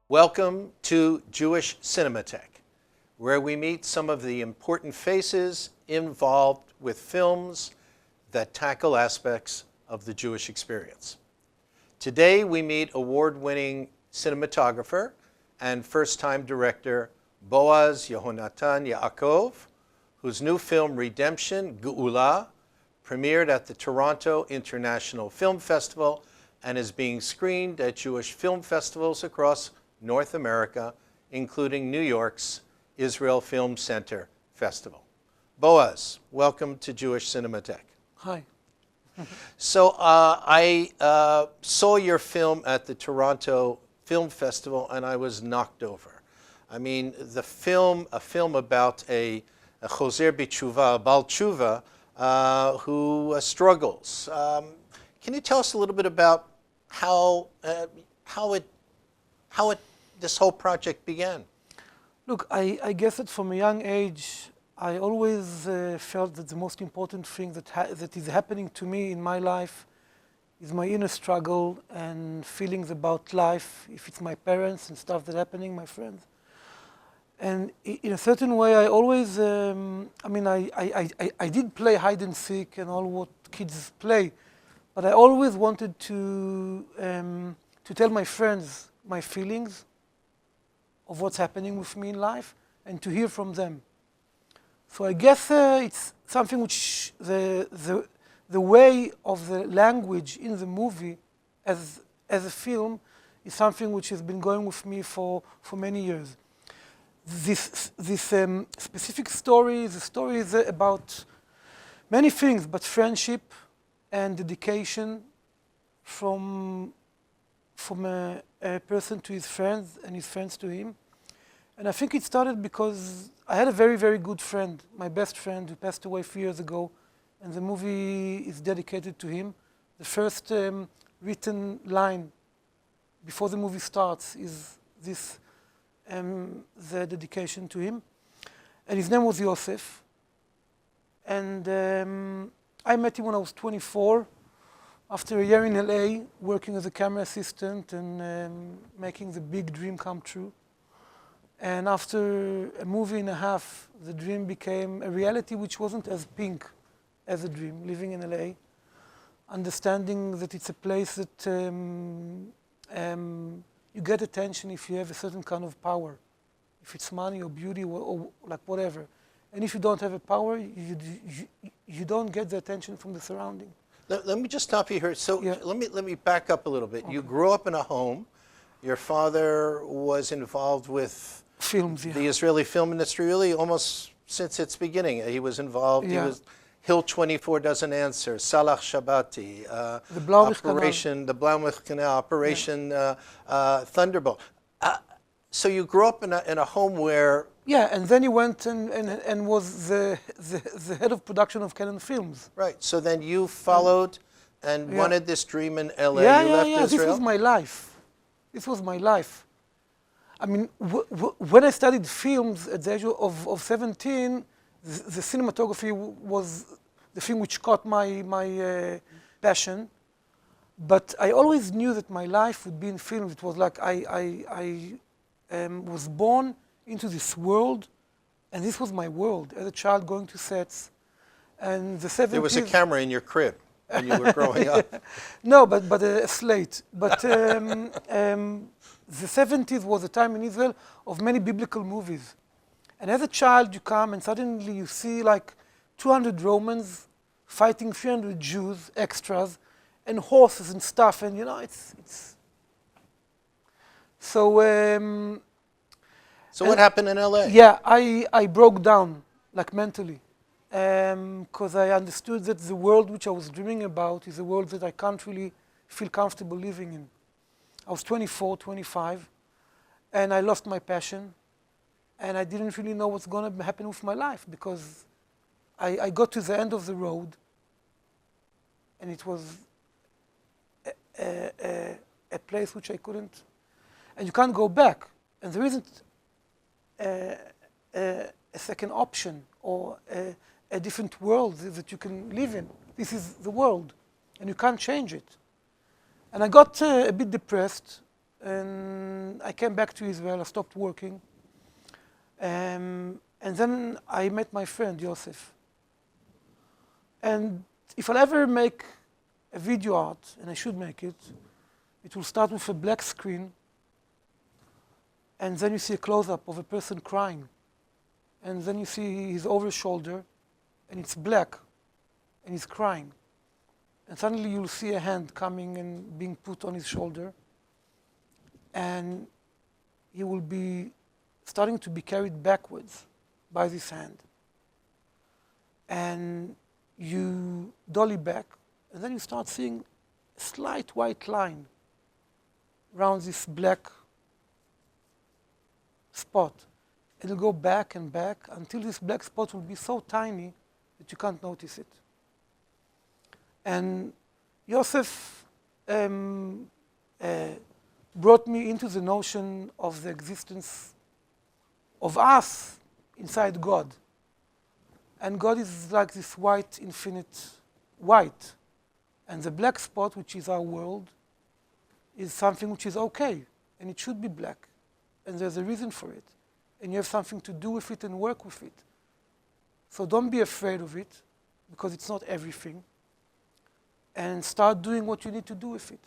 Welcome to Jewish Cinematheque, where we meet some of the important faces involved with films that tackle aspects of the Jewish experience. Today we meet award-winning cinematographer and first-time director Boaz Yehonatan Yacov, whose new film Redemption, Geula, premiered at the Toronto International Film Festival and is being screened at Jewish film festivals across North America, including New York's Israel Film Center Festival. Boaz, welcome to Jewish Cinematheque. Hi. So I saw your film at the Toronto Film Festival and I was knocked over. I mean, a film about a choser b'tshuva, a bal tshuva, who struggles. Can you tell us a little bit about how this whole project began? Look, I guess that from a young age, I always felt that the most important thing that is happening to me in my life is my inner struggle and feelings about life, if it's my parents and stuff that's happening, my friends. And in a certain way, I always, I did play hide and seek and all what kids play, but I always wanted to tell my friends my feelings of what's happening with me in life and to hear from them. So I guess it's something which the way of the language in the movie as a film is something which has been going with me for many years. This specific story, the story is about many things, but friendship and dedication from a person to his friends and his friends to him. And I think it started because I had a very, very good friend, my best friend, who passed away 3 years ago, and the movie is dedicated to him. The first written line before the movie starts is this, the dedication to him. And his name was Yosef. And I met him when I was 24, after a year in LA, working as a camera assistant and making the big dream come true. And after a movie and a half, the dream became a reality which wasn't as pink as a dream, living in LA, understanding that it's a place that you get attention if you have a certain kind of power, if it's money or beauty or like whatever. And if you don't have a power, you don't get the attention from the surrounding. Let me just stop you here. So yeah. let me back up a little bit. Okay. You grew up in a home. Your father was involved with films, yeah. The Israeli film industry really almost since its beginning. He was involved. Yeah. He was Hill 24 Doesn't Answer, Salah Shabati, the Blauwich Canal, Operation Thunderbolt. So you grew up in a home where... Yeah, and then he went and was the head of production of Canon Films. Right, so then you followed and wanted this dream in LA. Yeah, you left Israel? This was my life. This was my life. I mean, when I studied films at the age of 17, the cinematography was the thing which caught my passion. But I always knew that my life would be in film. It was like I was born into this world, and this was my world as a child going to sets. And the 70s... There was a camera in your crib when you were growing up. No, but a slate. But the 70s was a time in Israel of many biblical movies. And as a child, you come and suddenly you see like 200 Romans fighting 300 Jews, extras, and horses and stuff. And, you know, it's... So... So what happened in LA? Yeah, I broke down, like mentally, because I understood that the world which I was dreaming about is a world that I can't really feel comfortable living in. I was 24, 25, and I lost my passion, and I didn't really know what's going to happen with my life, because I got to the end of the road, and it was a place which I couldn't, and you can't go back, and there isn't a second option or a different world that you can live in. This is the world, and you can't change it. And I got a bit depressed, and I came back to Israel. I stopped working. And then I met my friend, Yosef. And if I'll ever make a video art, and I should make it, it will start with a black screen, and then you see a close-up of a person crying. And then you see his over shoulder, and it's black, and he's crying. And suddenly you'll see a hand coming and being put on his shoulder, and he will be starting to be carried backwards by this hand. And you dolly back, and then you start seeing a slight white line around this black spot. It'll go back and back until this black spot will be so tiny that you can't notice it. And Yosef brought me into the notion of the existence of us inside God. And God is like this white, infinite white. And the black spot, which is our world, is something which is okay, and it should be black. And there's a reason for it. And you have something to do with it and work with it. So don't be afraid of it, because it's not everything. And start doing what you need to do with it.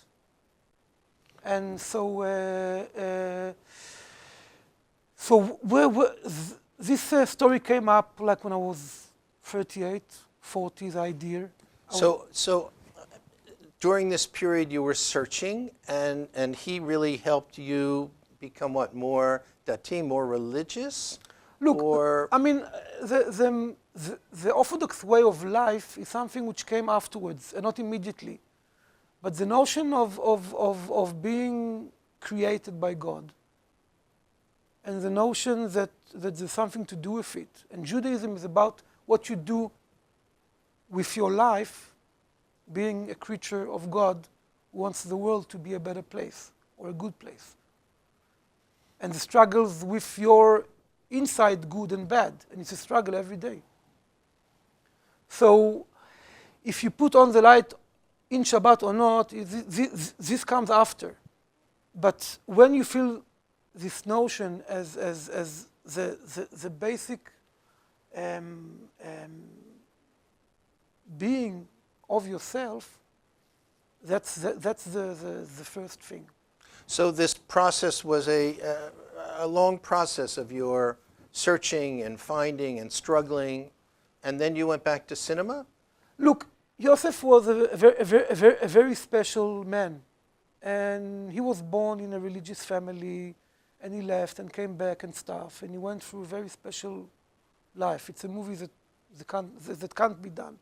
And so, this story came up like when I was 38, 40, the idea. So during this period you were searching, and he really helped you become what, more dati, more religious? Look, or I mean, the Orthodox way of life is something which came afterwards and not immediately. But the notion of being created by God, and the notion that there's something to do with it. And Judaism is about what you do with your life, being a creature of God who wants the world to be a better place or a good place. And the struggles with your inside, good and bad. And it's a struggle every day. So if you put on the light in Shabbat or not, this comes after. But when you feel this notion as the basic being of yourself, that's the first thing. So this process was a long process of your searching and finding and struggling, and then you went back to cinema? Look, Yosef was a very special man. And he was born in a religious family, and he left and came back and stuff, and he went through a very special life. It's a movie that can't be done.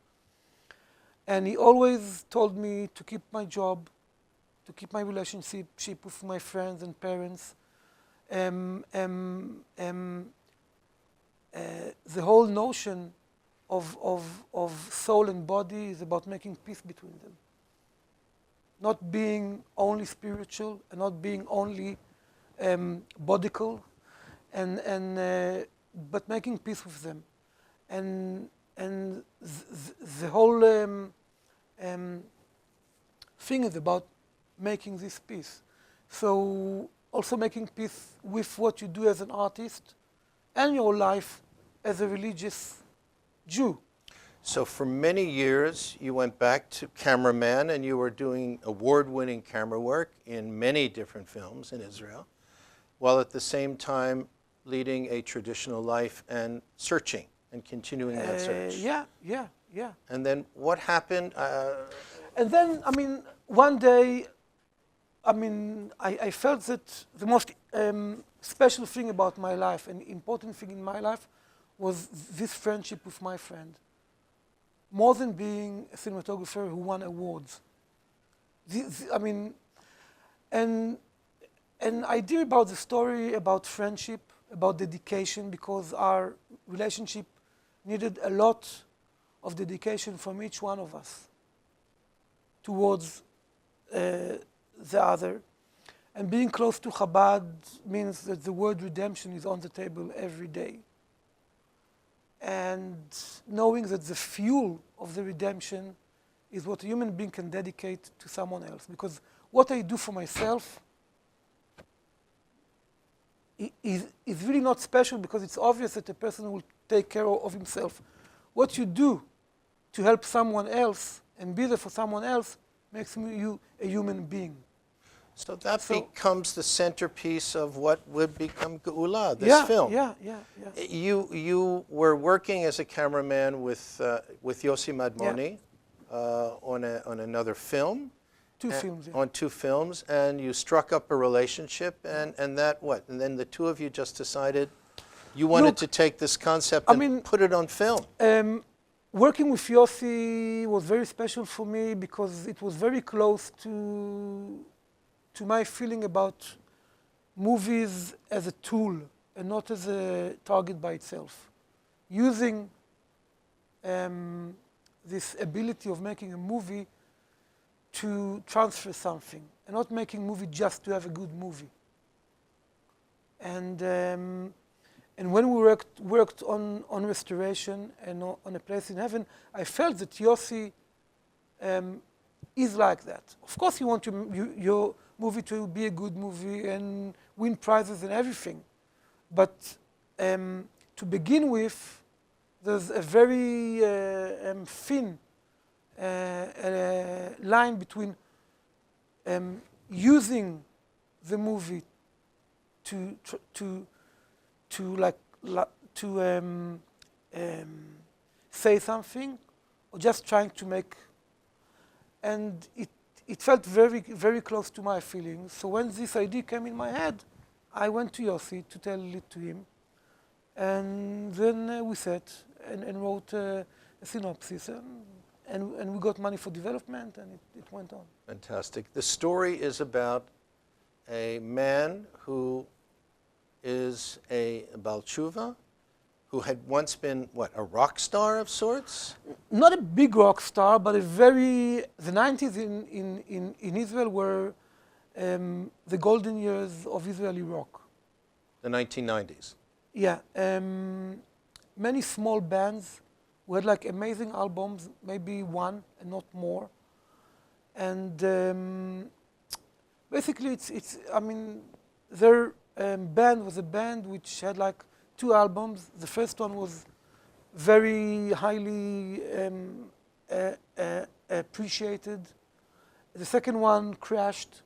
And he always told me to keep my job, to keep my relationship with my friends and parents. The whole notion of soul and body is about making peace between them. Not being only spiritual and not being only bodical, but making peace with them. And the whole thing is about making this peace. So also making peace with what you do as an artist and your life as a religious Jew. So for many years, you went back to cameraman, and you were doing award-winning camera work in many different films in Israel, while at the same time leading a traditional life and searching and continuing that search. Yeah. And then what happened? And then, I mean, one day, I felt that the most special thing about my life and important thing in my life was this friendship with my friend. More than being a cinematographer who won awards. And I did about the story about friendship, about dedication, because our relationship needed a lot of dedication from each one of us towards the other. And being close to Chabad means that the word redemption is on the table every day. And knowing that the fuel of the redemption is what a human being can dedicate to someone else. Because what I do for myself is really not special because it's obvious that a person will take care of himself. What you do to help someone else and be there for someone else makes you a human being. So that becomes the centerpiece of what would become Geula, this film. Yeah. You were working as a cameraman with Yossi Madmoni on another film. Two films, yeah. On two films, and you struck up a relationship, and that what? And then the two of you just decided you wanted to take this concept and put it on film. Working with Yossi was very special for me because it was very close to my feeling about movies as a tool and not as a target by itself. Using this ability of making a movie to transfer something and not making movie just to have a good movie. And when we worked on restoration and on A Place in Heaven, I felt that Yossi is like that. Of course, you want your movie to be a good movie and win prizes and everything. But to begin with, there's a very thin line between using the movie to say something, or just trying to make, and it felt very, very close to my feelings. So when this idea came in my head, I went to Yossi to tell it to him, and then we sat and wrote a synopsis, and we got money for development, and it went on. Fantastic. The story is about a man who is a Baal Tshuva, who had once been, what, a rock star of sorts? Not a big rock star, but the 90s in Israel were the golden years of Israeli rock. The 1990s? Yeah. Many small bands who had like amazing albums, maybe one and not more. And basically their band was a band which had like 2 albums. The first one was very highly appreciated. The second one crashed.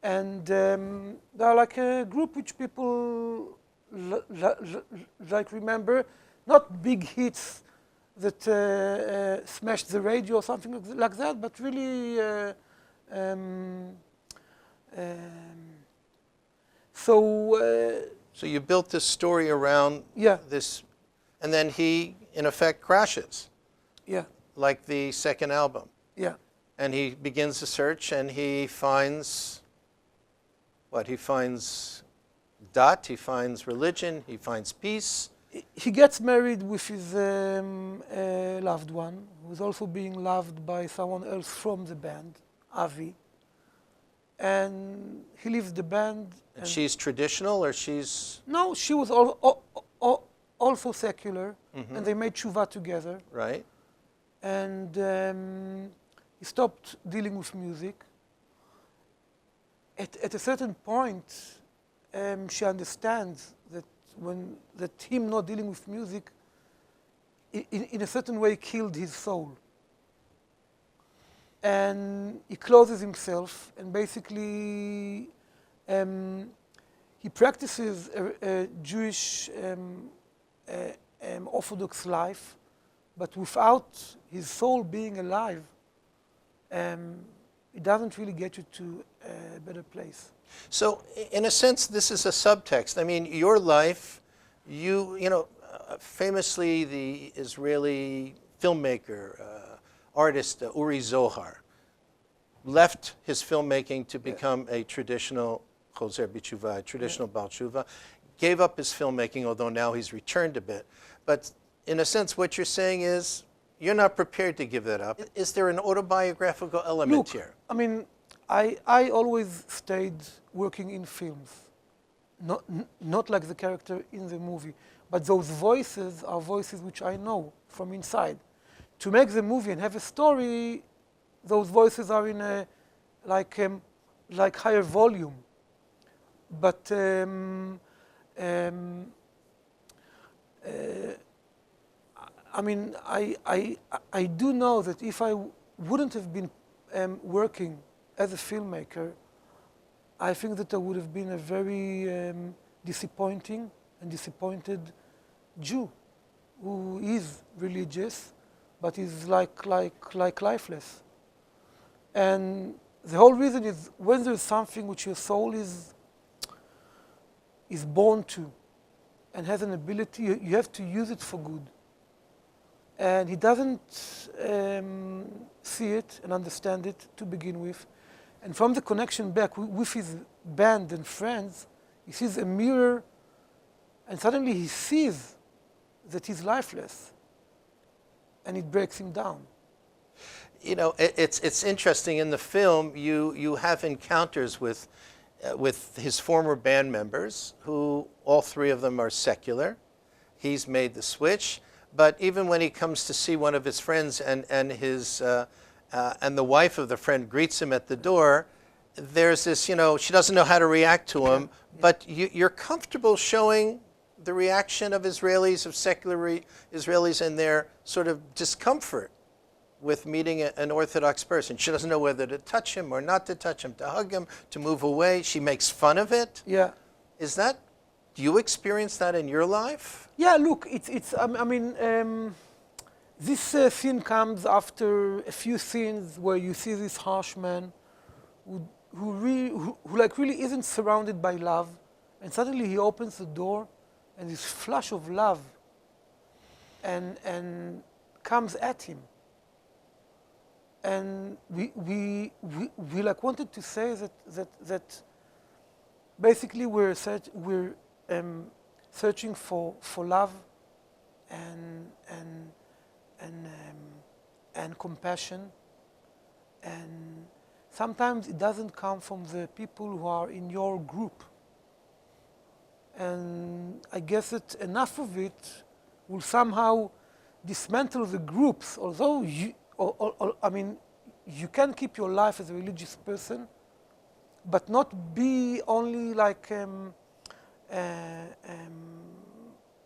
And they're like a group which people like remember, not big hits that smashed the radio or something like that, but really so you built this story around this, and then he, in effect, crashes. Yeah. Like the second album. Yeah. And he begins a search, and he finds, what? He finds dat, he finds religion, he finds peace. He gets married with his loved one, who's also being loved by someone else from the band, Avi. And he leaves the band. And she's traditional, or she's? No, she was also secular, and they made tshuva together. Right. And he stopped dealing with music. At a certain point, she understands that him not dealing with music, in a certain way, killed his soul. And he closes himself, and basically he practices a Jewish Orthodox life, but without his soul being alive, it doesn't really get you to a better place. So, in a sense, this is a subtext. I mean, your life, you know, famously the Israeli filmmaker, artist Uri Zohar, left his filmmaking to become a traditional Choser B'Tshuva, a traditional Baal Tshuva, gave up his filmmaking, although now he's returned a bit. But in a sense, what you're saying is, you're not prepared to give that up. Is there an autobiographical element here? I mean, I always stayed working in films, not like the character in the movie, but those voices are voices which I know from inside. To make the movie and have a story, those voices are in a like higher volume. But Um, I mean, I do know that if I wouldn't have been working as a filmmaker, I think that I would have been a very disappointed Jew who is religious, but is like lifeless. And the whole reason is when there's something which your soul is born to and has an ability, you have to use it for good. And he doesn't see it and understand it to begin with. And from the connection back with his band and friends, he sees a mirror, and suddenly he sees that he's lifeless, and it breaks him down. You know, it's interesting. In the film, you have encounters with his former band members, who all three of them are secular. He's made the switch, but even when he comes to see one of his friends and the wife of the friend greets him at the door, there's this, you know, she doesn't know how to react to him, but you're comfortable showing the reaction of Israelis, of secular Israelis, and their sort of discomfort with meeting an Orthodox person. She doesn't know whether to touch him or not to touch him, to hug him, to move away. She makes fun of it. Yeah. Do you experience that in your life? Yeah, look, this scene comes after a few scenes where you see this harsh man who really isn't surrounded by love, and suddenly he opens the door, and this flash of love and comes at him. And we like wanted to say that basically we're searching for love and compassion, and sometimes it doesn't come from the people who are in your group. And I guess that enough of it will somehow dismantle the groups, although you can keep your life as a religious person, but not be only like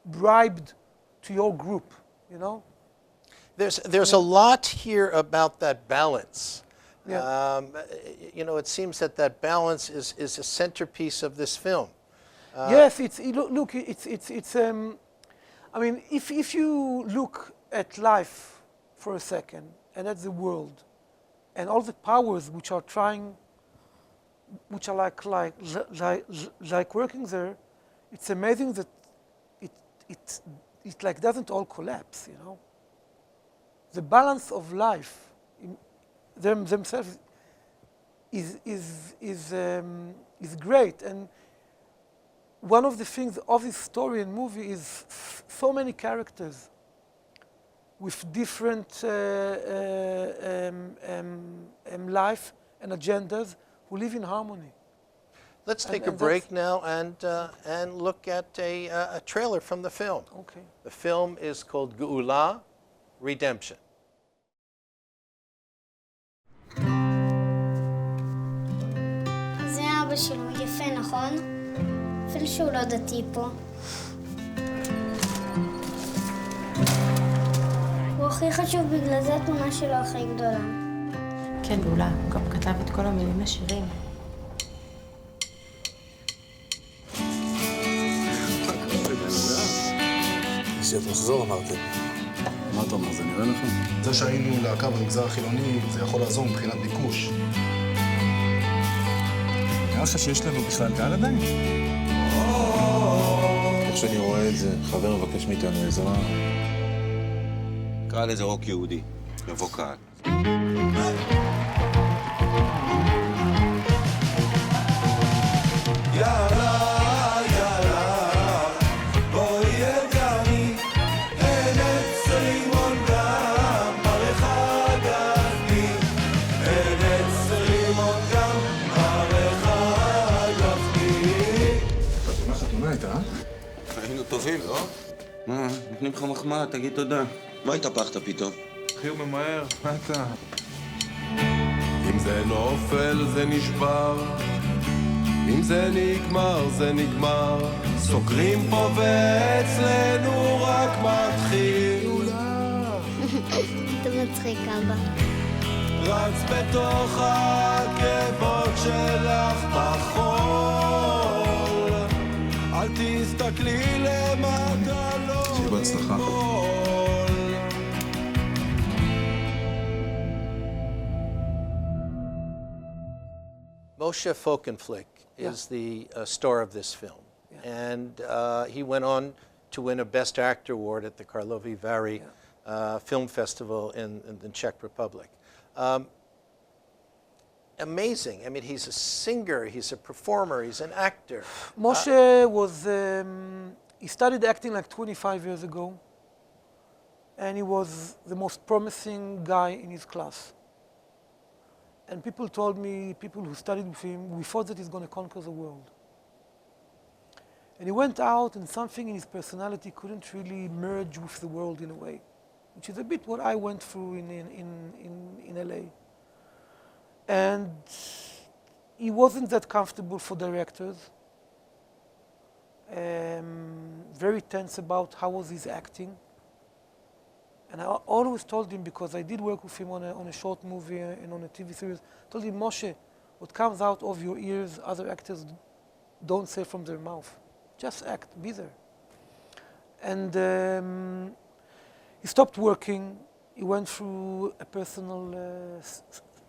bribed to your group, you know? There's a lot here about that balance. Yeah. You know, it seems that balance is a centerpiece of this film. Yes, if you look at life for a second and at the world and all the powers which are like working there, it's amazing that it like doesn't all collapse, you know. The balance of life themselves is great. And one of the things of this story and movie is so many characters with different life and agendas who live in harmony. Let's take a break now and look at a trailer from the film. Okay. The film is called Geula, Redemption. זה אבא שלו, יפה, נכון? אפילו שהוא לא דתי פה. הוא הכי חשוב, בגלל זה התמונה שלו הכי גדולה. כן, גאולה, הוא גם כתב את כל המילים לשירים. שאת מחזור אמרתם. מה אתה אומר, זה נראה לך? זה שהיינו להקה במגזר החילוני, זה יכול לעזור מבחינת ביקוש. נראה לך שיש לנו בכלל קהל עדיין? איך שאני רואה את זה, חבר מבקש מאיתנו עזרה. קרא לזה רוק יהודי, לבוא קהל. היינו טובים, לא? מה? נותנים לך מחמאה, תגיד תודה. מה התהפכת פתאום? אחי, הוא ממהר, מה אתה? אם זה נופל זה נשבר, אם זה נגמר, זה נגמר. סוגרים פה ואצלנו רק מתחיל. אתה מצחיק אבא. רץ בתוך העקבות שלך בחול. אל תסתכלי למטה, לא שיהיה בהצלחה. Moshe Folkenflik is the star of this film. And he went on to win a Best Actor award at the Karlovy Vary Film Festival in the Czech Republic. Amazing. I mean, he's a singer, he's a performer, he's an actor. Moshe was, he started acting like 25 years ago, and he was the most promising guy in his class. And people told me, people who studied with him, we thought that he's going to conquer the world. And he went out, and something in his personality couldn't really merge with the world in a way, which is a bit what I went through in LA. And he wasn't that comfortable for directors. Very tense about how was his acting. And I always told him, because I did work with him on a short movie and on a TV series, I told him, Moshe, what comes out of your ears, other actors don't say from their mouth. Just act, be there. And he stopped working. He went through a personal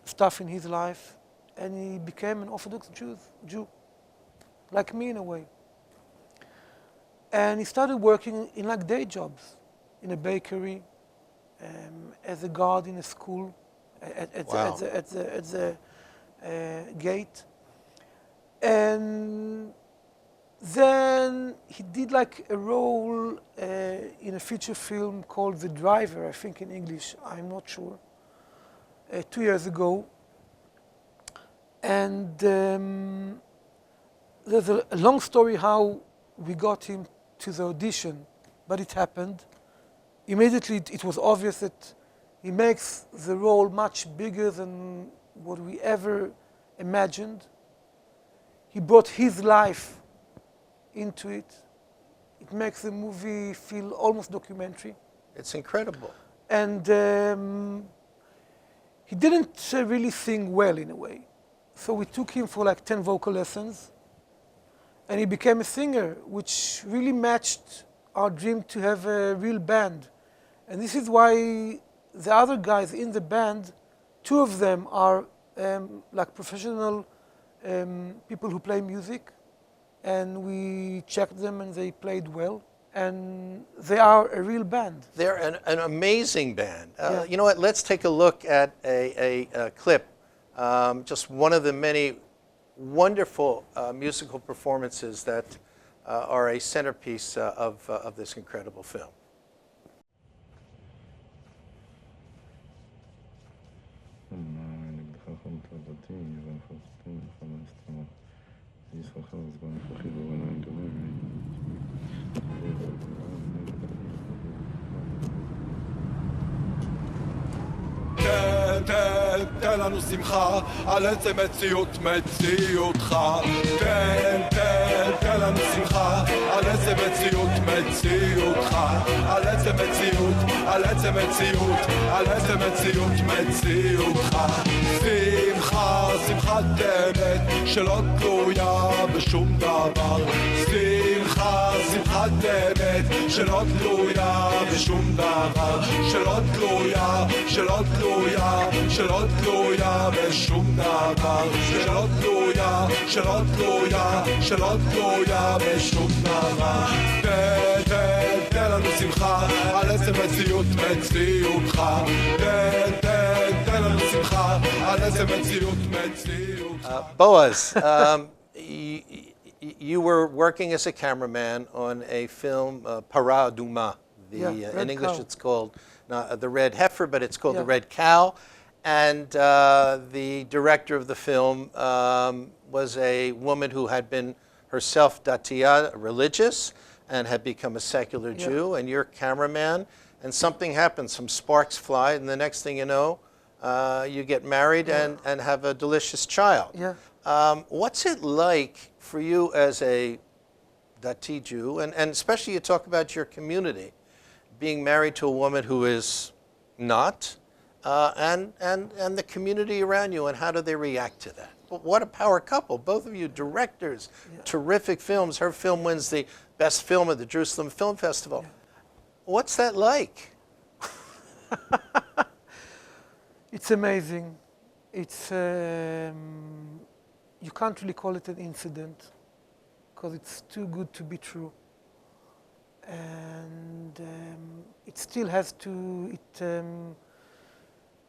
stuff in his life, and he became an Orthodox Jew, like me in a way. And he started working in like day jobs, in a bakery, as a guard in a school, at the gate. And then he did like a role in a feature film called The Driver, I think in English, I'm not sure, 2 years ago. And there's a long story how we got him to the audition, but it happened. Immediately it was obvious that he makes the role much bigger than what we ever imagined. He brought his life into it. It makes the movie feel almost documentary. It's incredible. And he didn't really sing well in a way. So we took him for like 10 vocal lessons, and he became a singer, which really matched our dream to have a real band. And this is why the other guys in the band, 2 of them are like professional people who play music, and we checked them and they played well, and they are a real band. They're an amazing band. You know what, let's take a look at a clip, just one of the many wonderful musical performances that are a centerpiece of this incredible film. תן לנו שמחה על עצם מציאותך. תן לנו שמחה על עצם מציאותך. על עצם מציאותך. שמחת אמת שלא תלויה בשום דבר. שמחת אמת שלא תלויה בשום דבר. שלא תלויה בשום דבר. שלא תלויה בשום דבר. תן לנו שמחה על עצם מציאותך. תן לנו שמחה על עצם מציאותך. Boaz, you were working as a cameraman on a film, Para Aduma. In English it's called The Red Heifer, but it's called The Red Cow. And the director of the film was a woman who had been herself datiya, religious, and had become a secular Jew, and you're cameraman, and something happens, some sparks fly, and the next thing you know, you get married and have a delicious child. What's it like for you as a Dati Jew, and especially you talk about your community, being married to a woman who is not, and the community around you, and how do they react to that? What a power couple, both of you directors, terrific films. Her film wins the best film at the Jerusalem Film Festival. What's that like? It's amazing. It's you can't really call it an incident because it's too good to be true, and it still has to.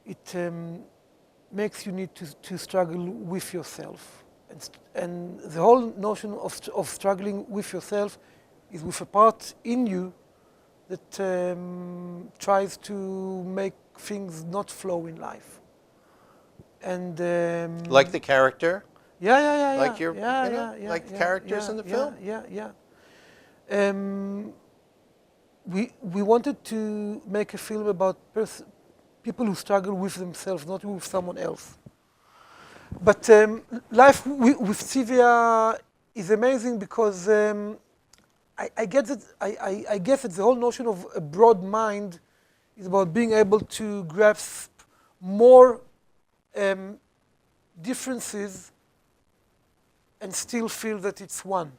It makes you need to struggle with yourself, and the whole notion of struggling with yourself is with a part in you that tries to make things not flow in life. And Like the character? yeah. Like your, like the characters in the film? Yeah. We wanted to make a film about people who struggle with themselves, not with someone else. But life with Sylvia is amazing because I get that. I guess that the whole notion of a broad mind is about being able to grasp more differences and still feel that it's one.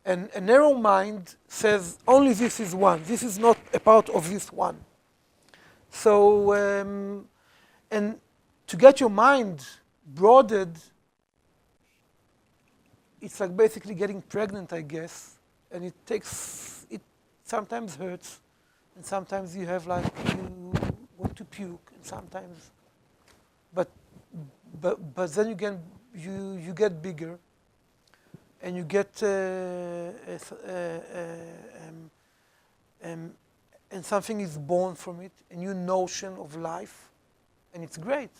And a narrow mind says only this is one. This is not a part of this one. So, and to get your mind broadened, it's like basically getting pregnant, I guess. And it sometimes hurts, and sometimes you have like, you want to puke, and sometimes, but then you get bigger, and you get, and something is born from it, a new notion of life, and it's great.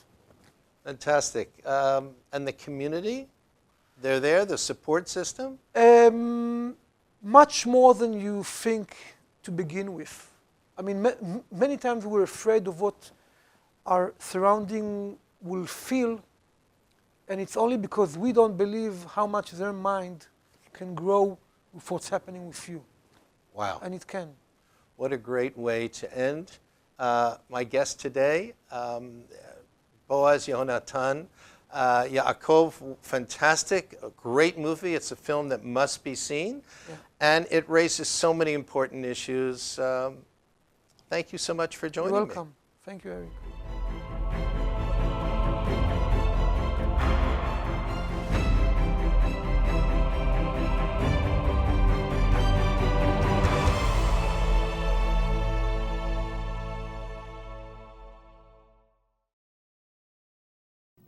Fantastic. And the community? They're there, the support system? Much more than you think to begin with. I mean, many times we're afraid of what our surrounding will feel, and it's only because we don't believe how much their mind can grow with what's happening with you. Wow. And it can. What a great way to end. My guest today, Boaz Yehonatan Yacov, fantastic, a great movie. It's a film that must be seen, and it raises so many important issues. Thank you so much for joining me. You're welcome. Thank you, Eric.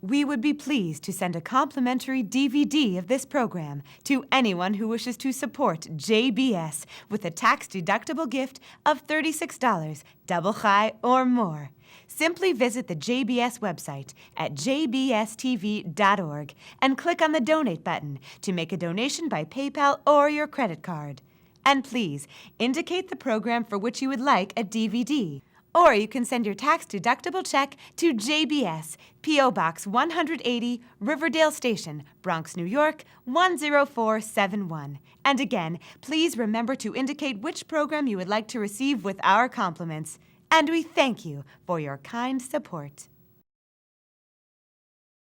We would be pleased to send a complimentary DVD of this program to anyone who wishes to support JBS with a tax-deductible gift of $36, double chai or more. Simply visit the JBS website at jbstv.org and click on the Donate button to make a donation by PayPal or your credit card. And please indicate the program for which you would like a DVD. Or you can send your tax-deductible check to JBS, P.O. Box 180, Riverdale Station, Bronx, New York, 10471. And again, please remember to indicate which program you would like to receive with our compliments. And we thank you for your kind support.